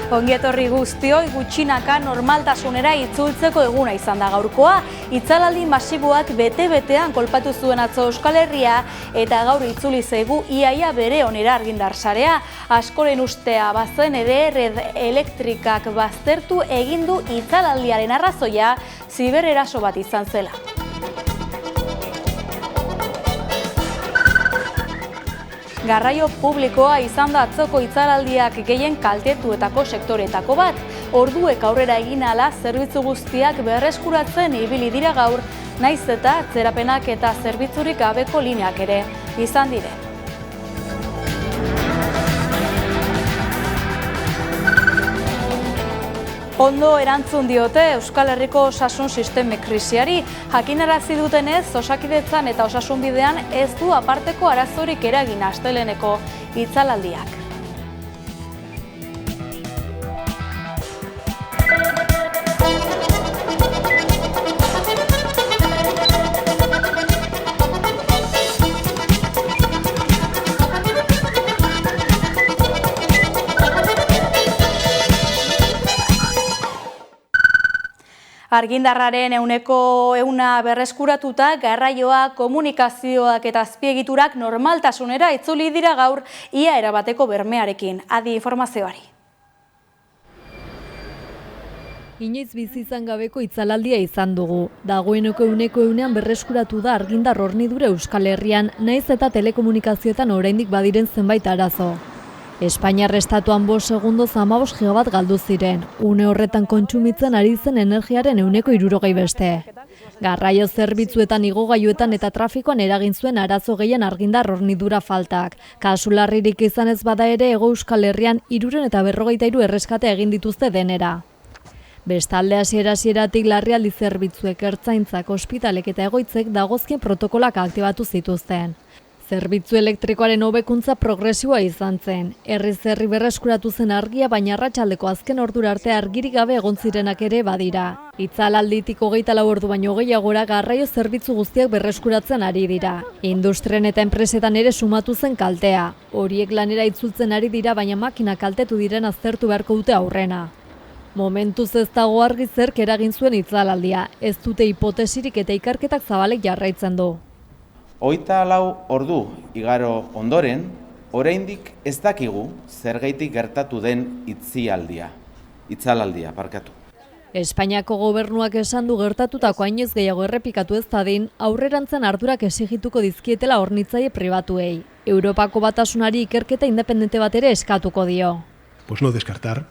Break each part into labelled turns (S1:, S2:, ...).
S1: Ongietorri guztioi, gutxinaka normaltasunera itzultzeko eguna izan da gaurkoa. Itzalaldi masiboak bete-betean kolpatu zuen atzo Euskal Herria eta gaur itzuli zaigu iaia bere onera argindar sarea. Askoren ustea bazen ere red elektrikak baztertu egin du itzalaldiaren arrazoia zibereraso bat izan zela. Garraio publikoa izan da atzoko itzalaldiak gehien kaltetuetako sektoretako bat. Orduek aurrera egin ala zerbitzu guztiak berreskuratzen ibili dira gaur, naiz eta atzerapenak eta zerbitzurik gabeko lineak ere izan dire. Ondo erantzun diote Euskal Herriko osasun sisteme krisiari. Jakinarazi dutenez, Osakidetzan eta osasunbidean ez du aparteko arazorik eragin asteleheneko itzalaldiak. Argindarraren 100% berreskuratuta, garraioa, komunikazioak eta azpiegiturak normaltasunera itzuli dira gaur ia erabateko bermearekin. Adi informazioari.
S2: Inoiz bizi izan gabeko itzalaldia izan dugu. Dagoeneko 100% berreskuratu da argindar hornidura Euskal Herrian, naiz eta telekomunikazioetan oraindik badiren zenbait arazo. Espainiar estatuan 5 segundoz 15 gigabat galdu ziren. Une horretan kontsumitzen ari zen energiaren 60 beste. Garraio zerbitzuetan, igogailuetan eta trafikoan eragin zuen arazo gehien argindar hornidura faltak. Kasu larririk izan ez bada ere, Hego Euskal Herrian 353 erreskate egin dituzte denera. Bestalde hasieratik larrialdi zerbitzuek, ertzaintzak, ospitalek eta egoitzek dagozkien protokolak aktibatu zituzten. Zerbitzu elektrikoaren hobekuntza progresiboa izan zen. Herriz herri berreskuratu zen argia, baina arratsaldeko azken ordura arte argirik gabe egon zirenak ere badira. Itzalalditik 24 ordu baino gehiagora garraio zerbitzu guztiak berreskuratzen ari dira. Industrien eta enpresetan ere sumatu zen kaltea. Horiek lanera itzultzen ari dira, baina makina kaltetu diren aztertu beharko dute aurrena. Momentuz ez dago argi zerk eragin zuen itzalaldia. Ez dute hipotesirik eta ikerketak zabalek jarraitzen du.
S3: 24 ordu igaro ondoren, oraindik ez dakigu zergaitik gertatu den itzalaldia.
S2: Espainiako gobernuak esan du gertatutako hainez gehiago errepikatu ez dadin, aurrerantzen ardurak exigituko dizkietela hornitzaile pribatuei. Europako Batasunari ikerketa independente bat ere eskatuko dio.
S4: Pues no descartar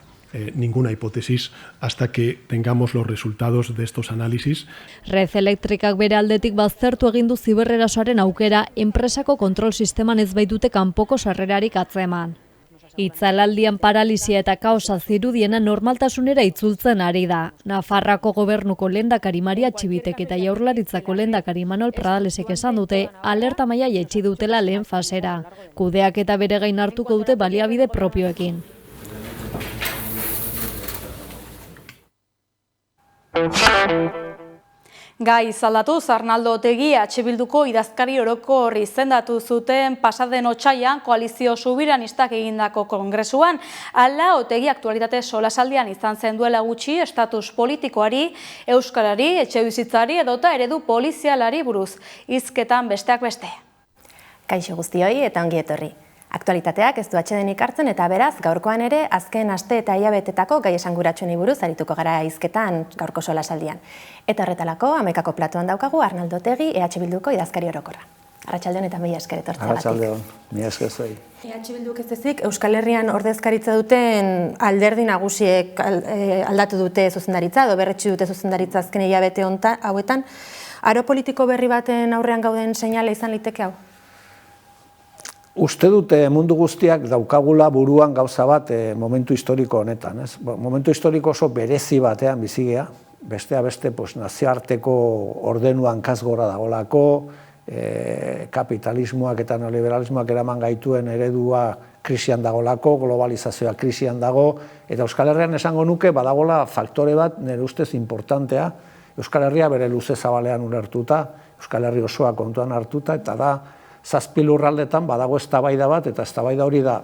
S4: ninguna hipótesis hasta que tengamos los resultados de estos análisis.
S2: Red elektrikak bere aldetik baztertu egin du zibererasoaren aukera, enpresako kontrol sisteman ez baitute kanpoko sarrerarik atzeman. Itzalaldian paralisia eta kaosa zirudiena normaltasunera itzultzen ari da. Nafarroako gobernuko lehendakari Maria Txibitek eta Jaurlaritzako lehendakari Manuel Pradalesek esan dute alerta maila jaitsi dutela lehen fasera. Kudeak eta bere gain hartuko dute baliabide propioekin.
S1: Gai zaldatuz, Arnaldo Otegi Bilduko idazkari orokor izendatu zuten pasaden otsailean koalizio subiranistak egindako kongresuan. Hala, Otegi aktualitate solasaldian izan zen duela gutxi estatus politikoari, euskarari, etxebizitzari edota eredu polizialari buruz. Hizketan besteak beste.
S5: Kaixo guztioi eta ongi etorri. Aktualitateak ez du atsedenik hartzen eta beraz, gaurkoan ere, azken aste eta hilabetetako gai esanguratsuenei buruz arituko gara hizketan gaurko solasaldian. Eta horretalako, Amekako platoan daukagu Arnaldo Otegi, Bilduko idazkari orokorra. Arratsaldeon eta mila esker etortzeagatik.
S6: Arratsaldeon, mila esker zuei.
S5: Bilduk ez ezik, Euskal Herrian ordezkaritza duten alderdi nagusiek aldatu dute zuzendaritza, edo berretsi dute zuzendaritza azken hilabete hauetan. Aro politiko berri baten aurrean gauden seinale izan liteke hau?
S6: Uste dute mundu guztiak daukagula buruan gauza bat momentu historiko honetan. Momentu historiko oso berezi batean bizigea, bestea beste nazioarteko ordenuan kasgora dagolako, kapitalismoak eta neoliberalismoak eraman gaituen eredua krisian dagolako, globalizazioa krisian dago, eta Euskal Herrian esango nuke badagola faktore bat nire ustez importantea, Euskal Herria bere luze zabalean ulertuta, Euskal Herri osoa kontuan hartuta, eta da, 7 lurraldetan badago eztabaida bat, eta eztabaida hori da,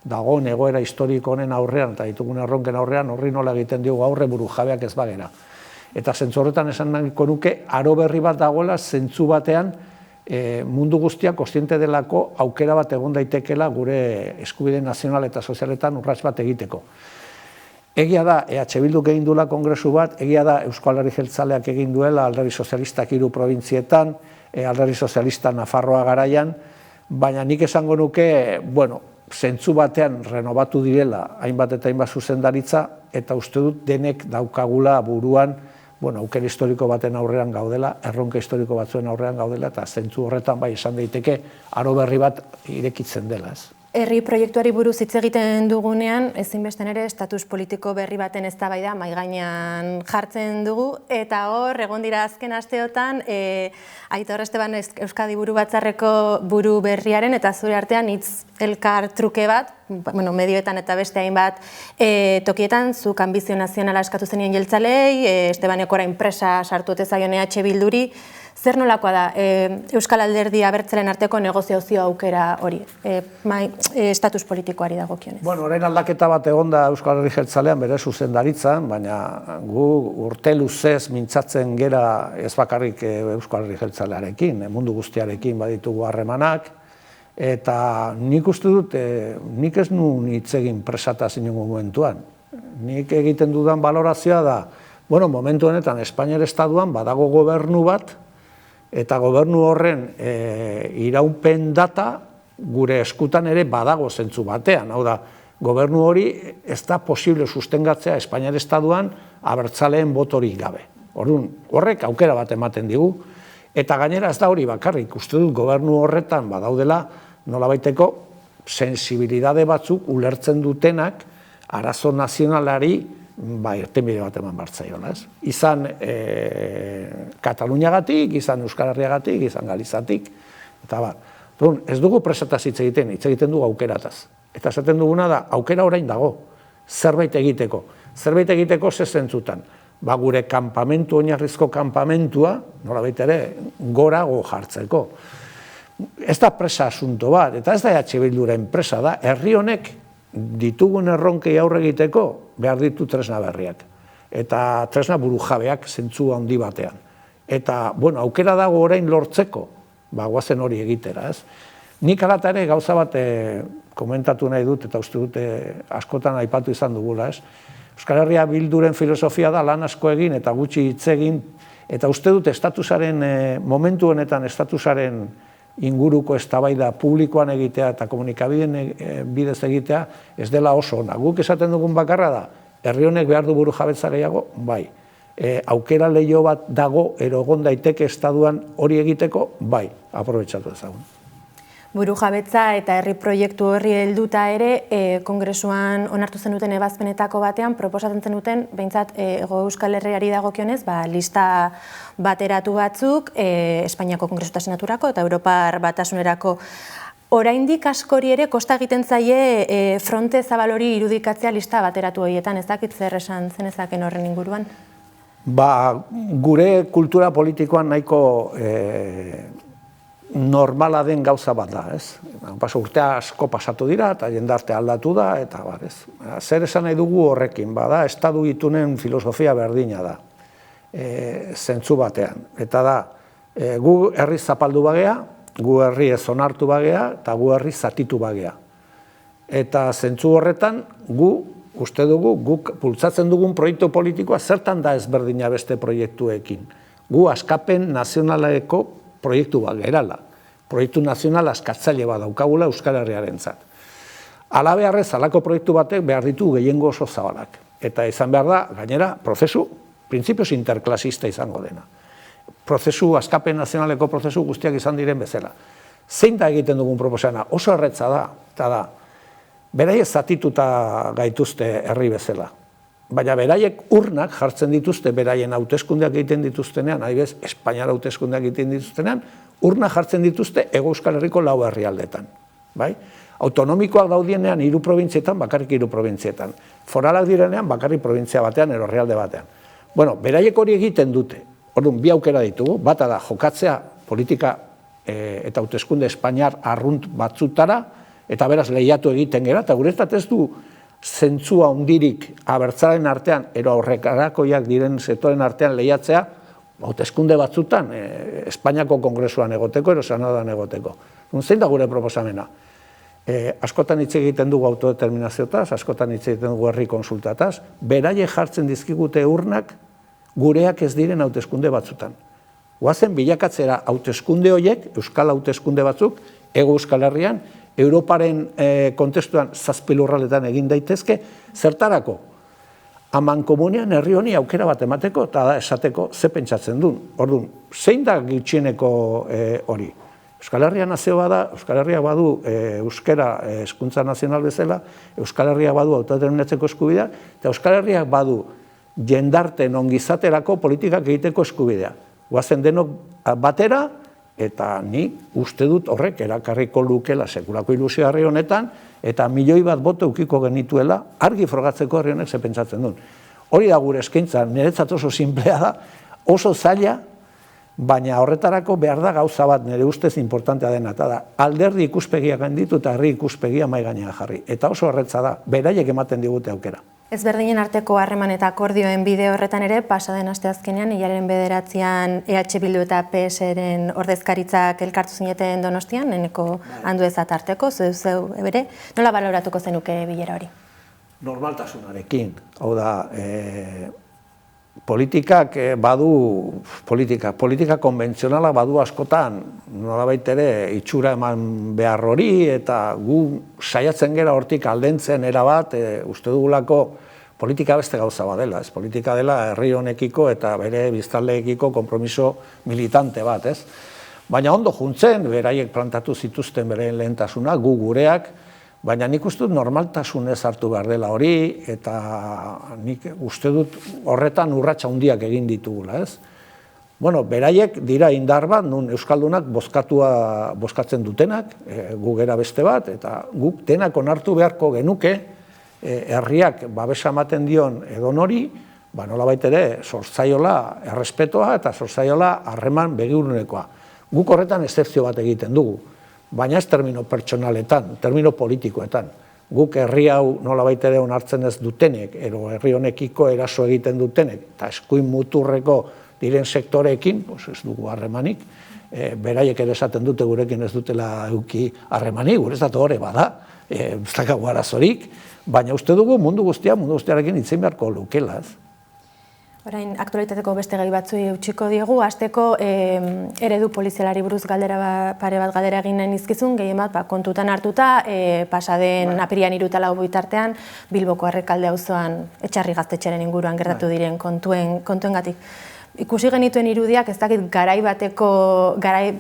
S6: dagoen egoera historiko honen aurrean eta ditugun erronken aurrean horri nola egiten diogu aurre buru jabeak ez bagera. Eta zentzu horretan esan nahiko nuke aro berri bat dagoela zentzu batean mundu guztiak kontziente delako aukera bat egon daitekela gure eskubide nazional eta sozialetan urrats bat egiteko. Egia da, EH Bilduk egin duela kongresu bat, egia da Eusko Alderdi Jeltzaleak egin duela Alderdi Sozialistak 3 probintzietan, Alderdi Sozialista Nafarroa garaian, baina nik esango nuke, zentzu batean renobatu direla hainbat eta hainbat zuzendaritza, eta uste dut denek daukagula buruan, aukera historiko baten aurrean gaudela, erronka historiko batzuen aurrean gaudela, eta zentzu horretan bai esan daiteke aro berri bat irekitzen dela, ez.
S5: Herri proiektuari buruz hitz egiten dugunean, ezinbesten ere estatus politiko berri baten eztabaida mahai gainean jartzen dugu, eta hor egon dira azken asteotan Aitor Esteban Euskadi Buru Batzarreko buru berriaren eta zure artean hitz elkar truke bat, medioetan eta beste hainbat tokietan, zuk anbizio nazionala eskatu zenien jeltzalei, Estebaneko orain presa sartu ote zaion EH Bilduri. Zer nolakoa da Euskal Alderdi Abertzalen arteko negoziazio aukera hori, estatus politikoari dagokionez?
S6: Orain aldaketa bat egon da Euskal Alderdi Jeltzalean bere zuzendaritzan, baina gu urte luzez mintzatzen gera ez bakarrik Euskal Alderdi Jeltzalearekin, mundu guztiarekin baditugu harremanak, eta nik uste dut, nik ez nuen hitz egin presata zinungo momentuan. Nik egiten dudan balorazioa da, momentu honetan Espainiar Estatuan badago gobernu bat, eta gobernu horren iraupen data gure eskutan ere badago zentzu batean. Hau da, gobernu hori ez da posible sustengatzea Espainiar Estatuan abertzaleen botorik gabe. Horrek aukera bat ematen digu, eta gainera ez da hori bakarrik, uste dut gobernu horretan badaudela nolabaiteko sensibilidade batzuk ulertzen dutenak arazo nazionalari irtenbide bat eman bartzaiola, ez? Izan Kataluniagatik, izan Euskal Herriagatik, izan Galizatik, eta bat. Ez dugu presataz hitz egiten dugu aukerataz. Eta esaten duguna da, aukera orain dago, zerbait egiteko. Zerbait egiteko ze zentzutan. Gure kanpamentu, oinarrizko kanpamentua, nolabait ere, gorago jartzeko. Ez da presa asunto bat, eta ez da EH Bilduren presa da, herri honek ditugun erronkei aurre egiteko behar ditu tresna berriak. Eta tresna buru jabeak zentzu handi batean. Eta, aukera dago orain lortzeko, guazen hori egitera, ez? Nik alata ere gauza bat komentatu nahi dut, eta uste dute askotan aipatu izan dugula, ez? Euskal Herria Bilduren filosofia da lan asko egin eta gutxi hitz egin, eta uste dut estatusaren, momentu honetan estatusaren inguruko eztabaida publikoan egitea eta komunikabideen bidez egitea ez dela oso ona. Guk esaten dugun bakarra da, herri honek behar du buru jabetza gehiago, bai. Aukera leiho bat dago, egon daiteke estatuan hori egiteko, bai, aprobetxatu ezagun.
S5: Buru jabetza eta herri proiektu horri helduta ere, kongresuan onartu zenuten ebazpenetako batean, proposatzen zenuten, behintzat, Hego Euskal Herriari dagokionez, lista bateratu batzuk, Espainiako Kongresu eta Senaturako eta Europar Batasunerako. Oraindik askori ere, kosta egiten zaie fronte zabal hori irudikatzea lista bateratu horietan, ez dakit zer esan zenezaken horren inguruan?
S6: Gure kultura politikoan nahiko normala den gauza bat da, ez? Urtea asko pasatu dira, eta jendarte aldatu da, eta ez. Zer esan nahi dugu horrekin, estatu itunen filosofia berdina da, zentzu batean. Eta da, gu herri zapaldu bagea, gu herri ez onartu bagea, eta gu herri zatitu bagea. Eta zentzu horretan, gu, uste dugu, guk bultzatzen dugun proiektu politikoa zertan da ezberdina beste proiektuekin. Gu askapen nazionaleko proiektu bat gerala. Proiektu nazional askatzaile bat daukagula Euskal Herriarentzat. Halabeharrez, halako proiektu batek behar ditu gehiengo oso zabalak. Eta izan behar da, gainera, prozesu, printzipioz interklasista izango dena. Prozesu, askapen nazionaleko prozesu guztiak izan diren bezala. Zein da egiten dugun proposena? Oso erretza da, eta da, beraiek zatituta gaituzte herri bezala. Baina beraiek urnak jartzen dituzte, beraien hauteskundeak egiten dituztenean, adibidez, Espainiar hauteskundeak egiten dituztenean, urnak jartzen dituzte Hego Euskal Herriko 4 herrialdetan. Autonomikoak daudienean 3 probintzietan, bakarrik 3 probintzietan. Foralak direnean, bakarrik probintzia batean, edo herrialde batean. Beraiek hori egiten dute. Orduan, bi aukera ditugu, bata da jokatzea politika eta hauteskunde Espainiar arrunt batzutara, eta beraz lehiatu egiten gera, eta guretzat ez du zentzua hundirik abertzalen artean, ero aurrekarakoiak diren sektoren artean lehiatzea, hauteskunde batzutan, Espainiako Kongresuan egoteko, ero Sanadan egoteko. Zein da gure proposamena? Askotan hitz egiten dugu autodeterminaziotaz, askotan hitz egiten dugu herri konsultataz, beraiek jartzen dizkigute urnak gureak ez diren hauteskunde batzutan. Goazen bilakatzera hauteskunde horiek, euskal hauteskunde batzuk, Hego Euskal Herrian, Europaren kontestuan zazpilurraletan egin daitezke, zertarako? Amankomunean herri honi aukera bat emateko eta da esateko ze pentsatzen duen. Orduan, zein da gutxieneko hori? Euskal Herria nazio bada, Euskal Herria badu euskera hezkuntza nazional bezala, Euskal Herria badu autodeterminatzeko eskubidea, eta Euskal Herriak badu jendarten ongizaterako politikak egiteko eskubidea. Goazen denok batera, eta ni uste dut horrek erakarriko lukela sekulako ilusio herri honetan, eta 1 milioi bat boto ukiko genituela, argi frogatzeko herri honek ze pentsatzen duen. Hori da gure eskaintza, niretzat oso sinplea da, oso zaila, baina horretarako behar da gauza bat nire ustez importantea dena, eta da, alderdi ikuspegia gainditu eta herri ikuspegia mahai gainean jarri. Eta oso horretza da, beraiek ematen digute aukera.
S5: Ezberdinen arteko harreman eta akordioen bide horretan ere, pasaden asteazkenean, hilaren 9an EH Bildu eta PSren ordezkaritzak elkartu zineten Donostian, Eneko Anduezat arteko, zeu bere, nola baloratuko zenuke bilera hori?
S6: Normaltasunarekin, hau da, politikak badu, politika konbentzionala badu askotan, nolabait ere itxura eman behar hori, eta gu saiatzen gera hortik aldentzen erabat, uste dugulako politika beste gauza badela, ez? Politika dela herri honekiko eta bere biztanleekiko konpromiso militante bat, ez? Baina ondo juntzen, beraiek plantatu zituzten bere lehentasuna, gu gureak, baina nik uste dut normaltasunez hartu behar dela hori, eta nik uste dut horretan urratsa handiak egin ditugula, ez? Bueno, beraiek dira indar bat, nun euskaldunak bozkatzen dutenak, gu gera beste bat, eta guk denak onartu beharko genuke, herriak babesa ematen dion edonori, nolabait ere, sortzaiola errespetoa eta sortzaiola harreman begirunekoa. Guk horretan eszepzio bat egiten dugu. Baina ez termino pertsonaletan, termino politikoetan. Guk herri hau nolabait ere onartzen ez dutenek, ero herri honekiko eraso egiten dutenek, eta eskuin muturreko diren sektoreekin, ez dugu harremanik, beraiek ere esaten dute gurekin ez dutela eduki harremanik, guretzat hori bada, ez dakagu arazorik, baina uste dugu mundu guztiarekin hitz egin beharko lukela, ez?
S5: Orain, aktualitateko beste gai batzui utziko diegu, hasteko eredu polizialari buruz pare bat galdera egin nahi nizkizun, gehien bat kontutan hartuta, pasaden apirian 3 eta 4 bitartean, Bilboko Errekalde auzoan Etxarri gaztetxearen inguruan gertatu diren kontuengatik. Ikusi genituen irudiak, ez dakit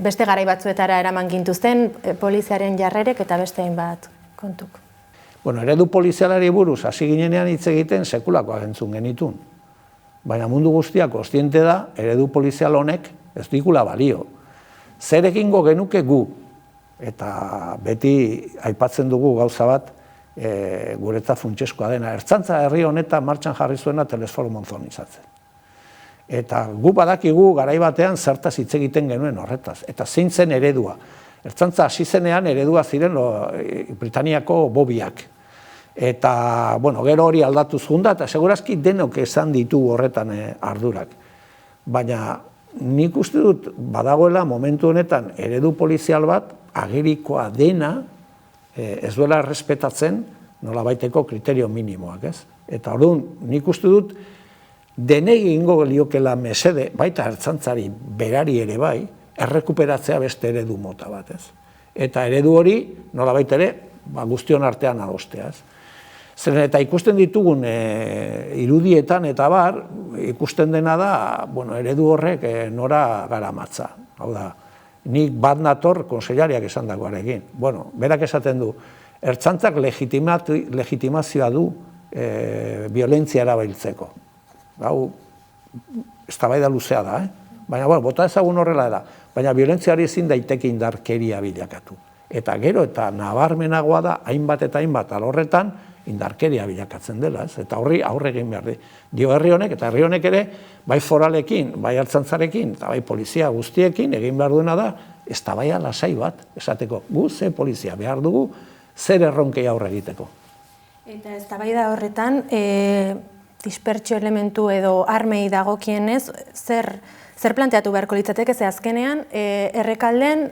S5: beste garai batzuetara eraman gintuzten, poliziaren jarrerek eta beste hainbat kontuk.
S6: Bueno, eredu polizialari buruz, hasi ginenean hitz egiten sekulakoak entzun genitun. Baina mundu guztiak kontziente da, eredu polizial honek ez dikula balio. Zer egingo genuke gu, eta beti aipatzen dugu gauza bat, guretzat funtsezkoa dena. Ertzaintza herri honetan martxan jarri zuena Telesforo monzonizatzen. Eta gu badakigu garai batean zertaz hitz egiten genuen horretaz, eta zein zen eredua. Ertzaintza hasi zenean eredua ziren Britaniako bobiak. Eta, bueno, gero hori aldatuz junda, eta segurazki denok esan ditu horretan ardurak. Baina nik uste dut badagoela momentu honetan eredu polizial bat agerikoa dena ez duela errespetatzen nolabaiteko kriterio minimoak, ez? Eta orduan nik uste dut denei egingo liokela mesede, baita ertzaintzari berari ere bai, errekuperatzea beste eredu mota bat, ez? Eta eredu hori nolabait ere guztion artean adostea, ez? Zeren eta ikusten ditugun irudietan eta bar, ikusten dena da, eredu horrek nora garamatza. Hau da, nik bat nator konsellariak esan dagoarekin. Berak esaten du, ertzaintzak legitimazioa du violentzia erabiltzeko. Hau, eztabaida luzea da, baina, bota ezagun horrela da, baina violentziari ezin daiteke indarkeria bilakatu. Eta gero eta nabarmenagoa da, hainbat eta hainbat alorretan, indarkeria bilakatzen dela, ez? Eta horri aurre egin behar dio herri honek, eta herri honek ere, bai foralekin, bai ertzaintzarekin, eta bai polizia guztiekin egin behar duena da, eztabaida lasai bat, esateko, gu ze polizia behar dugu, zer erronkei aurre egiteko.
S5: Eta eztabaida horretan, dispertsio elementu edo armei dagokienez, zer planteatu beharko litzateke, ze azkenean, Errekalden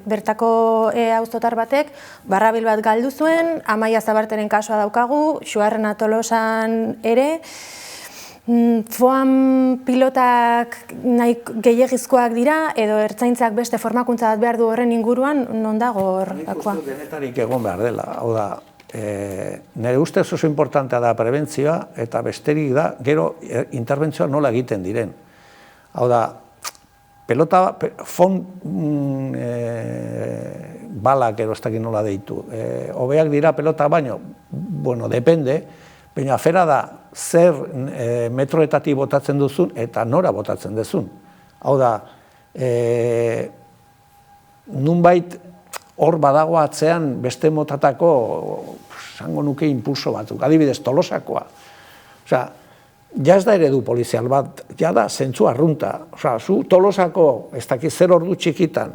S5: bertako auzotar batek barrabil bat galdu zuen, Amaia Zabarteren kasua daukagu, Xuarrena Tolosan ere, foam pilotak nahi gehiagizkoak dira, edo ertzaintzak beste formakuntza bat behar du horren inguruan, non dago horrekoa?
S6: Nik uste denetarik egon behar dela, hau da, nire ustez oso importantea da prebentzioa, eta besterik da, gero interbentzioa nola egiten diren. Hau da, pelota, balak ero ez dakit nola deitu. Hobeak dira pelota baino, bueno, depende, baina afera da zer metroetatik botatzen duzun eta nora botatzen duzun. Hau da, nunbait hor badago atzean beste motatako, zango nuke impulso batzuk, adibidez Tolosakoa. Osea, ja ez da eredu polizial bat, ja da zentzu arrunta. Osea, zu Tolosako, ez dakit zer ordu txikitan,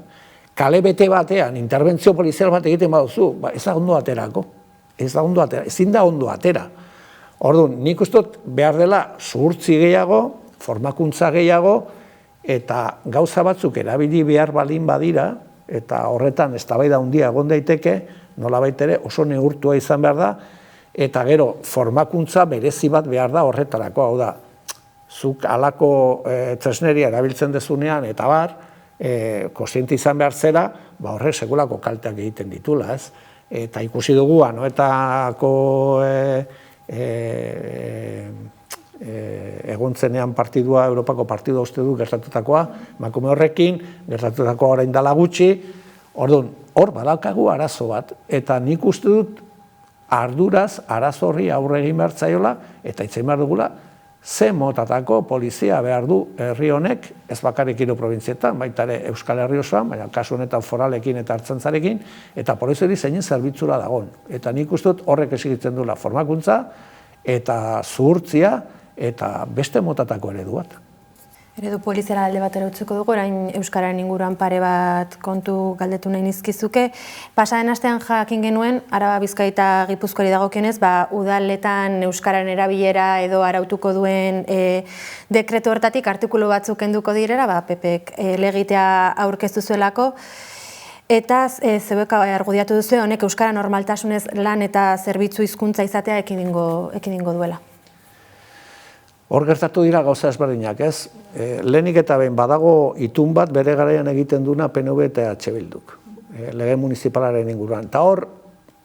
S6: kale bete batean, interbentzio polizial bat egiten baduzu, ez da ondo aterako. Ez da ondo atera, ezin da ondo atera. Orduan, nik uste dut behar dela zuhurtzi gehiago, formakuntza gehiago, eta gauza batzuk erabili behar balin badira, eta horretan eztabaida handia egon daiteke, nolabait ere oso neurtua izan behar da, eta gero formakuntza berezi bat behar da horretarako, hau da, zuk halako tresneria erabiltzen dezunean, eta bar, kontziente izan behar zera, horrek sekulako kalteak egiten ditula, ez? Eta ikusi dugu, anoetako egontzenean partidua, Europako partidua uste du gertatutakoa, emakume horrekin, gertatutakoa orain dela gutxi, orduan, hor badaukagu arazo bat, eta nik uste dut arduraz arazo horri aurre egin behar zaiola, eta itzein behar dugula, ze motatako polizia behar du herri honek, ez bakarrik hiru probintzietan, baita ere Euskal Herri osoan, baina kasu honetan foralekin eta ertzaintzarekin, eta poliziari zeinen zerbitzura dagon. Eta nik uste dut horrek exigitzen duela formakuntza, eta zuhurtzia, eta beste motatako eredu bat.
S5: Eredu poliziara alde batera utziko dugu, orain Euskararen inguruan pare bat kontu galdetu nahi nizkizuke. Pasaren astean jakin genuen, Araba, Bizkaia eta Gipuzkoari dagokionez, udaletan Euskararen erabilera edo arautuko duen dekretu hortatik artikulu batzuk kenduko direra, PPek legitea aurkeztu zuelako, eta zeuek argudiatu duzu honek Euskara normaltasunez lan eta zerbitzu hizkuntza izatea ekidingo duela.
S6: Hor gertatu dira gauza ezberdinak, ez? Lehenik eta behin badago itun bat bere garaian egiten duna PNV eta EH Bilduk, lege municipalaren inguruan. Eta hor,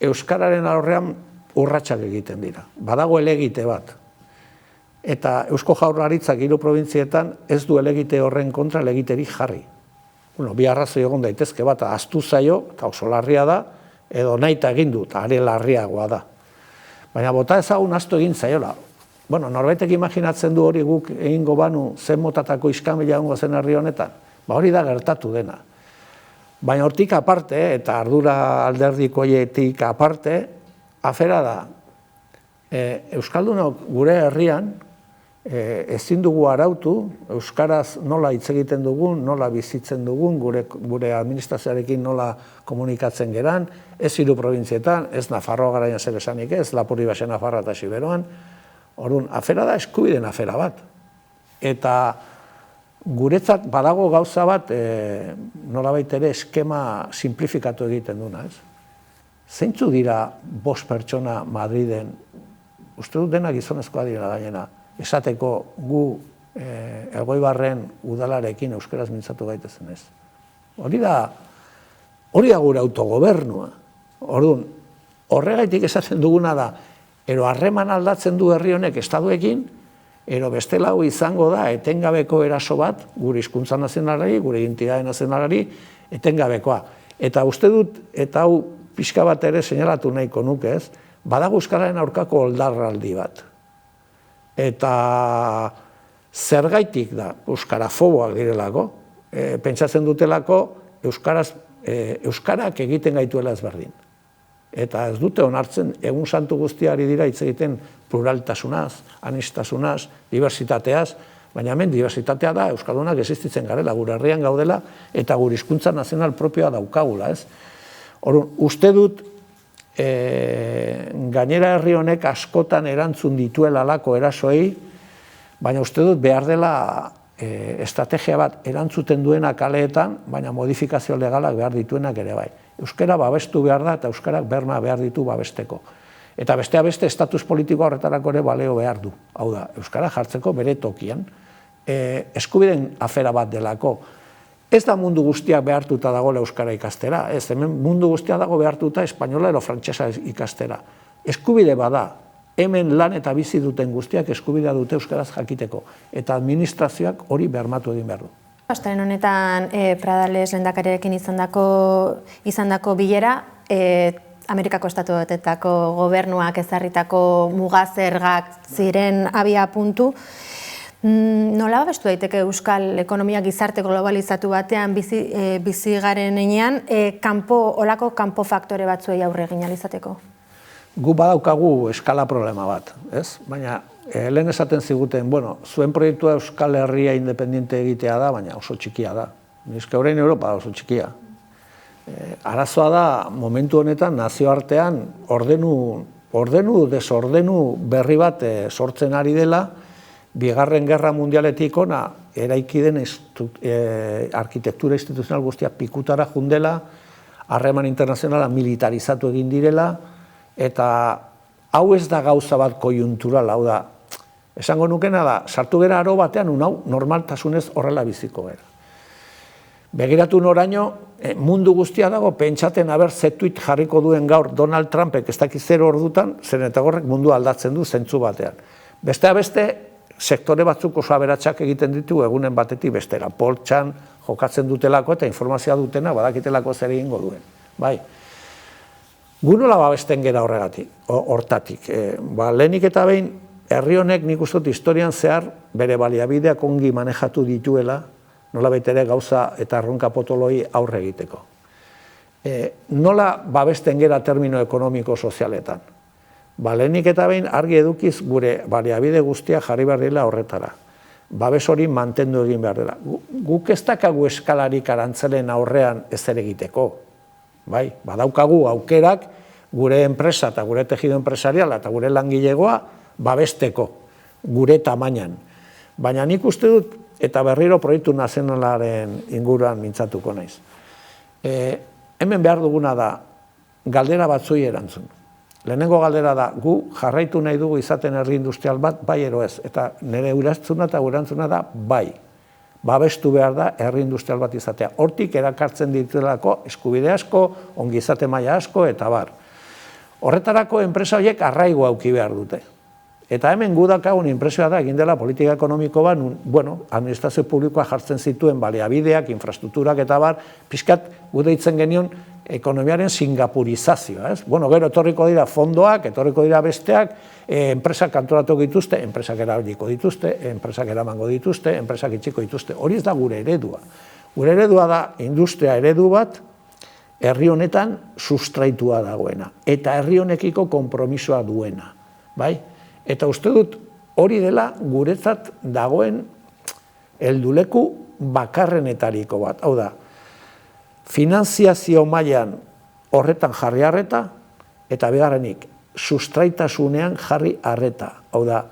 S6: Euskararen aurrean urratsak egiten dira. Badago elegite bat. Eta Eusko Jaurlaritzak hiru probintzietan ez du elegite horren kontra elegiterik jarri. Bi arrazoi egon daitezke bat, ahaztu zaio, eta oso larria da, edo nahita egin du, eta are larriagoa da. Baina bota ezagun ahaztu egin zaiola. Norbaitek imaginatzen du hori guk egingo banu zen motatako iskanbila egongo zen herri honetan. Hori da gertatu dena. Baina hortik aparte, eta ardura alderdikoietik aparte, afera da, Euskaldunok gure herrian ezin dugu arautu, Euskaraz nola hitz egiten dugun, nola bizitzen dugun, gure administrazioarekin nola komunikatzen geran, ez hiru probintzietan, ez Nafarroa garaian zer esanik ez, Lapurdi Baxe Nafarroa eta Siberoan. Orduan, afera da eskubideen afera bat. Eta guretzat badago gauza bat, nolabait ere eskema simplifikatu egiten duna, ez? Zeintzu dira 5 pertsona Madriden, uste dut dena gizonezkoa dira gainera, esateko gu Elgoibarren udalarekin euskaraz mintzatu gaitezen ez. Hori da gure autogobernua. Orduan, horregaitik esaten duguna da, ero harreman aldatzen du herri honek estaduekin, ero bestela hau izango da etengabeko eraso bat, gure hizkuntza nazionalari, gure identitate nazionalari, etengabekoa. Eta uste dut, eta hau pixka bat ere seinalatu nahiko nuke ez, badago euskararen aurkako oldarraldi bat. Eta zergaitik da euskarafoboak direlako, pentsatzen dutelako euskarak egiten gaituela ezberdin. Eta ez dute onartzen, egun santu guztiari dira hitz egiten pluraltasunaz, anistasunaz, diversitateaz, baina hemen diversitatea da euskaldunak existitzen garela, gure herrian gaudela, eta gure hizkuntza nazional propioa daukagula, ez? Orduan, uste dut gainera herri honek askotan erantzun dituela halako erasoei, baina uste dut behar dela estrategia bat erantzuten duena kaleetan, baina modifikazio legalak behar dituenak ere bai. Euskara babestu behar da eta euskarak berma behar ditu babesteko. Eta bestea beste estatus politiko horretarako ere baleo behar du. Hau da, euskara jartzeko bere tokian, eskubideen afera bat delako. Ez da mundu guztiak behartuta dagoela euskara ikastera, ez, hemen mundu guztia dago behartuta espainola edo frantsesa ikastera. Eskubide bada, hemen lan eta bizi duten guztiak eskubidea dute euskaraz jakiteko, eta administrazioak hori bermatu egin behar du.
S5: Astelen honetan Pradales lehendakariarekin izandako bilera, Amerikako Estatu Batuetako gobernuak ezarritako mugazergak ziren abia puntu. Nola babestu daiteke euskal ekonomia gizarte globalizatu batean bizi garen heinean, olako kanpo faktore batzuei aurre egin ahal izateko?
S6: Gu badaukagu eskala problema bat, ez? Baina lehen esaten ziguten, bueno, zuen proiektua Euskal Herria independiente egitea da, baina oso txikia da. Nizke orain Europa oso txikia. Arazoa da, momentu honetan nazioartean ordenu desordenu berri bat sortzen ari dela, Bigarren Gerra Mundialetik ona eraiki den arkitektura instituzional guztia pikutara jundela, harreman internazionala militarizatu egin direla, eta hau ez da gauza bat koiuntural, hau da, esango nukena da, sartu gara aro batean unau normaltasunez horrela biziko gara. Begiratu noraino, mundu guztia dago, pentsaten haber zetuit jarriko duen gaur Donald Trumpek ez dakiz 0 ordutan, zen eta gorrek mundu aldatzen du zentzu batean. Besteak beste, sektore batzuk oso aberatsak egiten ditu egunen batetik bestera. Poltsan jokatzen dutelako eta informazioa dutena badakitelako zer egingo duen. Bai. Gu nola babesten gera hortatik. Lehenik eta behin, herri honek nik uste dut historian zehar bere baliabideak ongi manejatu dituela, nola ere gauza eta erronka potoloi aurre egiteko. Nola babesten gera termino ekonomiko-sozialetan? Lehenik eta behin argi edukiz gure baliabide guztia jarri behar dela horretara. Babes hori mantendu egin behar dela. Guk ez dakagu eskalarik arantzelen aurrean ezer egiteko. Badaukagu aukerak gure enpresa eta gure tejido enpresariala eta gure langilegoa babesteko, gure tamainan. Baina nik uste dut, eta berriro proiektu nazionalaren inguruan mintzatuko naiz. Hemen behar duguna da galdera batzui erantzun. Lehenengo galdera da, gu jarraitu nahi dugu izaten herri industrial bat, bai ero ez. Eta nire urantzuna eta urantzuna da, bai. Babestu behar da herri industrial bat izatea. Hortik erakartzen dituelako eskubide asko, ongizate maila asko, eta bar. Horretarako enpresa horiek arraigo auki behar dute. Eta hemen gu daukagun inpresioa da, egin dela politika ekonomiko bat, administrazio publikoa jartzen zituen baliabideak, infrastrukturak eta bar, pixkat gu deitzen genion ekonomiaren singapurizazioa. Gero etorriko dira fondoak, etorriko dira besteak, enpresak antolatu dituzte, enpresak erabiliko dituzte, enpresak eramango dituzte, enpresak itxiko dituzte. Hori ez da gure eredua. Gure eredua da industria eredu bat, herri honetan sustraitua dagoena, eta herri honekiko konpromisoa duena. Eta uste dut hori dela guretzat dagoen helduleku bakarrenetariko bat. Hau da, finanziazio mailan horretan jarri arreta, eta bigarrenik, sustraitasunean jarri arreta. Hau da,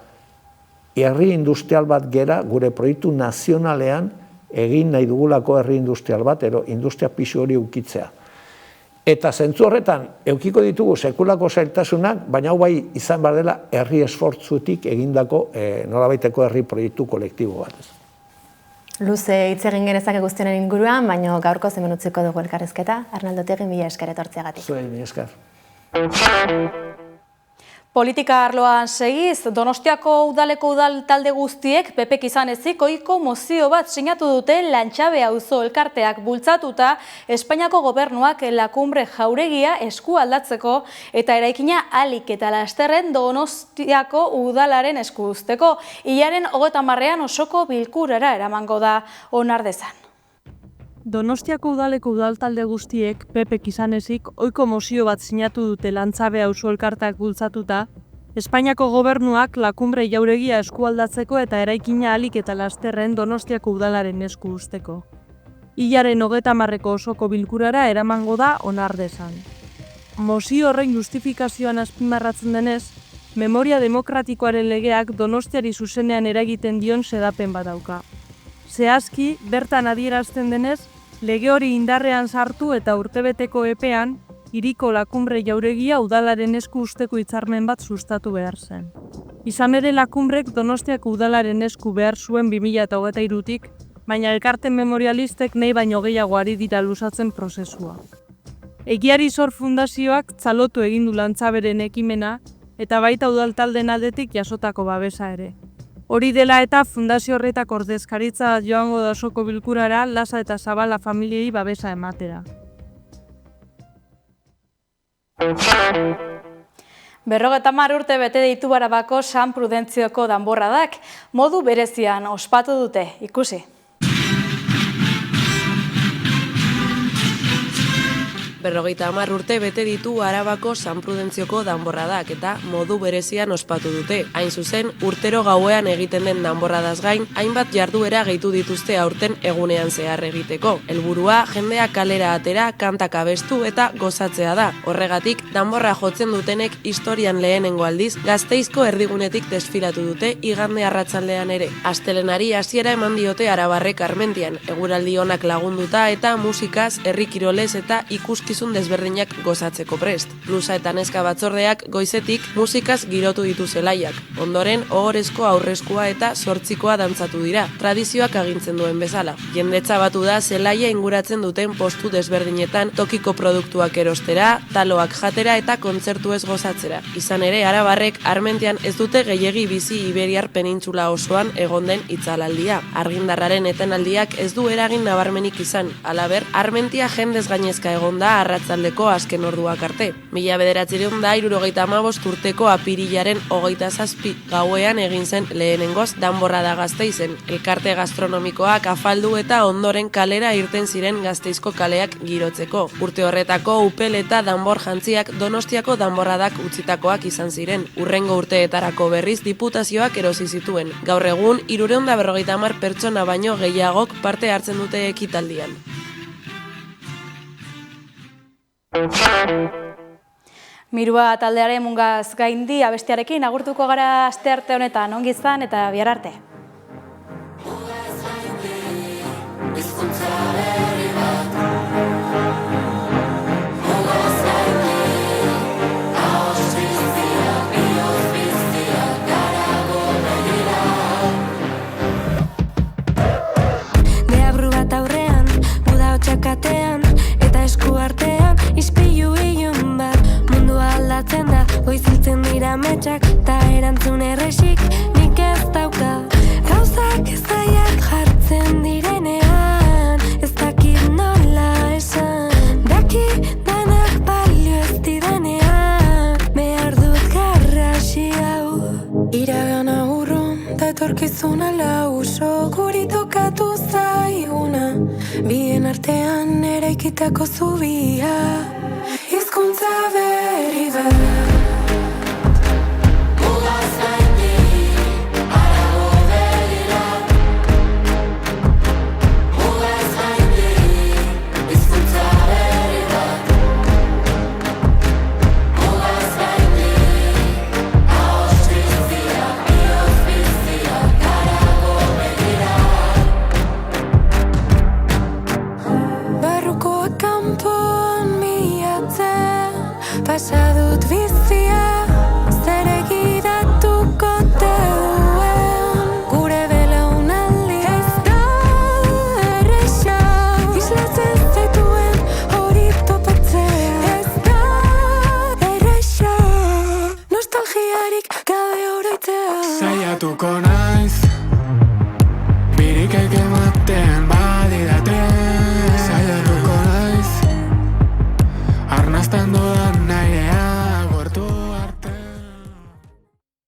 S6: herri industrial bat gera gure proiektu nazionalean egin nahi dugulako herri industrial bat, ero industria pisu hori ukitzea. Eta zentzu horretan, eukiko ditugu sekulako zailtasunak, baina hau bai izan behar dela herri esfortzutik egindako nolabaiteko herri proiektu kolektibo bat.
S5: Luze hitz egin genezake guztionen inguruan, baina gaurko hemen utziko dugu elkarrizketa. Arnaldo Otegi, mila esker etortzeagatik.
S6: Zuei, mila esker.
S1: Politika arloan segiz, Donostiako udaleko udal talde guztiek PPk izan ezik ohiko mozio bat sinatu dute Lantxabe auzo elkarteak bultzatuta Espainiako gobernuak Lakumbre jauregia esku aldatzeko eta eraikina ahalik eta lasterren Donostiako udalaren esku uzteko. Hilaren 30ean osoko bilkurara eramango da, onar dezan.
S7: Donostiako udaleko udaltalde guztiek PPk izan ezik ohiko mozio bat sinatu dute Lantxabe auzo elkarteak bultzatuta, Espainiako gobernuak Lakumbre jauregia eskualdatzeko eta eraikina ahalik eta lasterren Donostiako udalaren esku uzteko. Hilaren 30eko osoko bilkurara eramango da onar dezan. mozio horren justifikazioan azpimarratzen denez, memoria demokratikoaren legeak Donostiari zuzenean eragiten dion xedapen badauka. Zehazki, bertan adierazten denez, lege hori indarrean sartu eta urtebeteko epean, hiriko lakunbre jauregia udalaren esku usteko hitzarmen bat sustatu behar zen. Izan ere lakunbrek Donostiako udalaren esku behar zuen 2023tik, baina elkarte memorialistek nahi baino gehiago ari dira luzatzen prozesua. Egiari Zor Fundazioak txalotu egin du Lantzaberen ekimena eta baita udaltaldeen aldetik jasotako babesa ere. Hori dela eta fundazio horretak ordezkaritza joango da osoko bilkurara Lasa eta Zabala familiei babesa ematera.
S1: 50 urte bete ditu Arabako San Prudentzioko danborradak, modu berezian ospatu dute, ikusi.
S8: 50 urte bete ditu Arabako San Prudentzioko danborradak eta modu berezian ospatu dute. Hain zuzen, urtero gauean egiten den danborradaz gain, hainbat jarduera gehitu dituzte aurten egunean zehar egiteko. Helburua jendea kalera atera, kantak abestu eta gozatzea da. Horregatik, danborra jotzen dutenek historian lehenengo aldiz, Gasteizko erdigunetik desfilatu dute igande arratsaldean ere. Astelenari hasiera eman diote arabarrek Armentian, eguraldi onak lagunduta eta musikaz, herri kirolez eta ikuskizun desberdinak gozatzeko prest. Lusa eta neska batzordeak goizetik musikaz girotu ditu zelaiak. Ondoren, ohorezko aurreskua eta zortzikoa dantzatu dira, tradizioak agintzen duen bezala. Jendetza batu da zelaia inguratzen duten postu desberdinetan tokiko produktuak erostera, taloak jatera eta kontzertu ez gozatzera. Izan ere, arabarrek Armentian ez dute gehiegi bizi Iberiar penintsula osoan egon den itzalaldia. Argindarraren etenaldiak ez du eragin nabarmenik izan. Halaber, Armentia jendez gainezka egon da arratsaldeko azken orduak arte. 1975 urteko apirilaren 27 gauean egin zen lehenengoz danborrada Gasteizen. Elkarte gastronomikoak afaldu eta ondoren kalera irten ziren Gasteizko kaleak girotzeko. Urte horretako upel eta danbor jantziak Donostiako danborradak utzitakoak izan ziren. Hurrengo urteetarako berriz diputazioak erosi zituen. Gaur egun 350 pertsona baino gehiagok parte hartzen dute ekitaldian.
S1: Mirua taldearen mungaz gaindi abestiarekin agurtuko gara astearte honetan, ongi izan eta bihar arte.
S9: Deabru bat aurrean, muda hotxakatean, eta esku artean, ispilu ilun bat. Mundua aldatzen da, goiziltzen dira metxak, ta erantzun erresik nik ez dauka. Gauzak ezaiak jartzen direnean, ez dakit nola esan. Daki danak balio ez didanean, behar dut garrasi hau. Iragana urrun, da etorkizuna lau, soguri tokatu zaiguna. Bien artean eraikitako zubia, hizkuntza berri bat. Mugaz gaindi, harago begira. Mugaz gaindi, hizkuntza berri bat. Mugaz gaindi, ahots biztiak, bihotz biztiak, harago begira. Barrukoak kanpoan miatzen, pasado